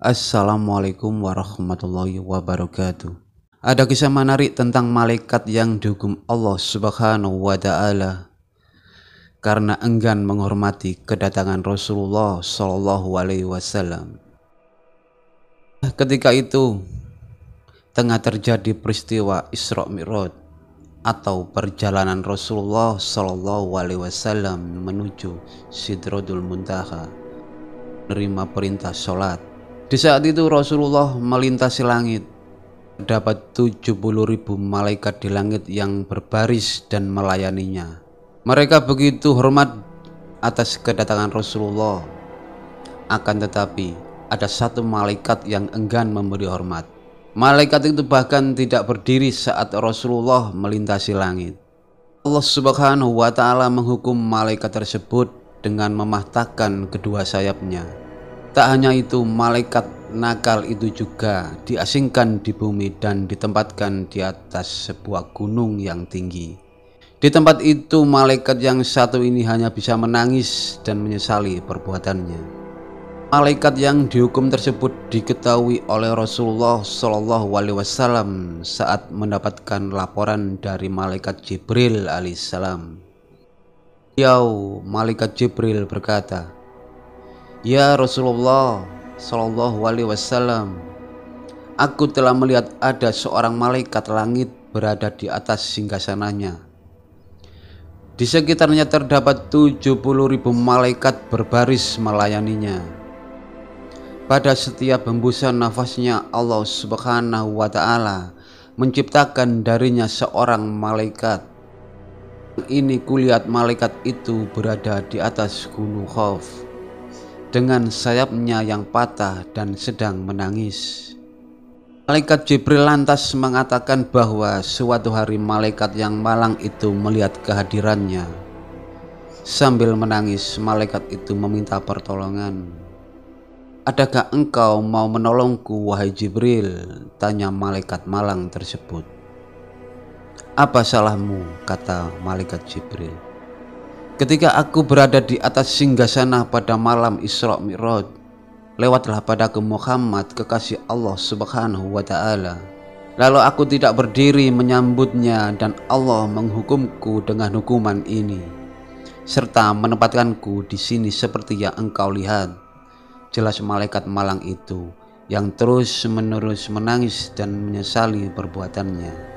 Assalamualaikum warahmatullahi wabarakatuh. Ada kisah menarik tentang malaikat yang dihukum Allah Subhanahu wa Ta'ala karena enggan menghormati kedatangan Rasulullah Shallallahu Alaihi Wasallam. Ketika itu tengah terjadi peristiwa Isra Mi'raj atau perjalanan Rasulullah Shallallahu Alaihi Wasallam menuju Sidratul Muntaha, menerima perintah sholat. Di saat itu Rasulullah melintasi langit. Terdapat 70.000 malaikat di langit yang berbaris dan melayaninya. Mereka begitu hormat atas kedatangan Rasulullah. Akan tetapi ada satu malaikat yang enggan memberi hormat. Malaikat itu bahkan tidak berdiri saat Rasulullah melintasi langit. Allah Subhanahu wa Ta'ala menghukum malaikat tersebut dengan mematahkan kedua sayapnya. Tak hanya itu, malaikat nakal itu juga diasingkan di bumi dan ditempatkan di atas sebuah gunung yang tinggi. Di tempat itu malaikat yang satu ini hanya bisa menangis dan menyesali perbuatannya. Malaikat yang dihukum tersebut diketahui oleh Rasulullah Shallallahu Alaihi Wasallam saat mendapatkan laporan dari malaikat Jibril alaihissalam. Malaikat Jibril berkata, "Ya Rasulullah Shallallahu Alaihi Wasallam, aku telah melihat ada seorang malaikat langit berada di atas singgasananya. Di sekitarnya terdapat 70.000 malaikat berbaris melayaninya. Pada setiap hembusan nafasnya Allah Subhanahu wa Ta'ala menciptakan darinya seorang malaikat. Ini kulihat malaikat itu berada di atas gunung Khauf dengan sayapnya yang patah dan sedang menangis." Malaikat Jibril lantas mengatakan bahwa suatu hari malaikat yang malang itu melihat kehadirannya. Sambil menangis, malaikat itu meminta pertolongan. "Adakah engkau mau menolongku, wahai Jibril?" tanya malaikat malang tersebut. "Apa salahmu?" kata malaikat Jibril. "Ketika aku berada di atas singgasana pada malam Isra Mi'raj, lewatlah padaku Muhammad, kekasih Allah Subhanahu wa Ta'ala. Lalu aku tidak berdiri menyambutnya dan Allah menghukumku dengan hukuman ini, serta menempatkanku di sini seperti yang engkau lihat." Jelas malaikat malang itu yang terus-menerus menangis dan menyesali perbuatannya.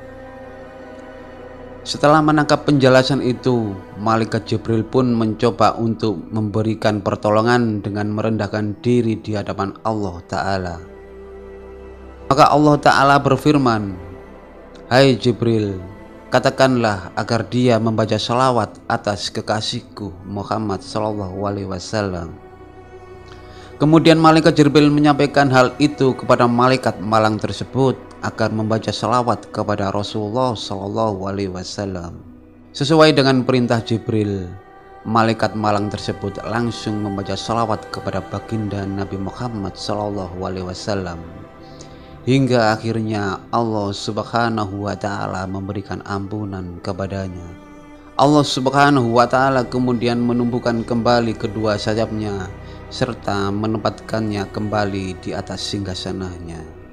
Setelah menangkap penjelasan itu, malaikat Jibril pun mencoba untuk memberikan pertolongan dengan merendahkan diri di hadapan Allah Ta'ala. Maka Allah Ta'ala berfirman, "Hai Jibril, katakanlah agar dia membaca salawat atas kekasihku Muhammad Sallallahu Alaihi Wasallam." Kemudian malaikat Jibril menyampaikan hal itu kepada malaikat malang tersebut agar membaca salawat kepada Rasulullah Shallallahu Alaihi Wasallam. Sesuai dengan perintah Jibril, malaikat malang tersebut langsung membaca salawat kepada baginda Nabi Muhammad Shallallahu Alaihi Wasallam, hingga akhirnya Allah Subhanahu wa Ta'ala memberikan ampunan kepadanya. Allah Subhanahu wa Ta'ala kemudian menumbuhkan kembali kedua sayapnya serta menempatkannya kembali di atas singgasananya.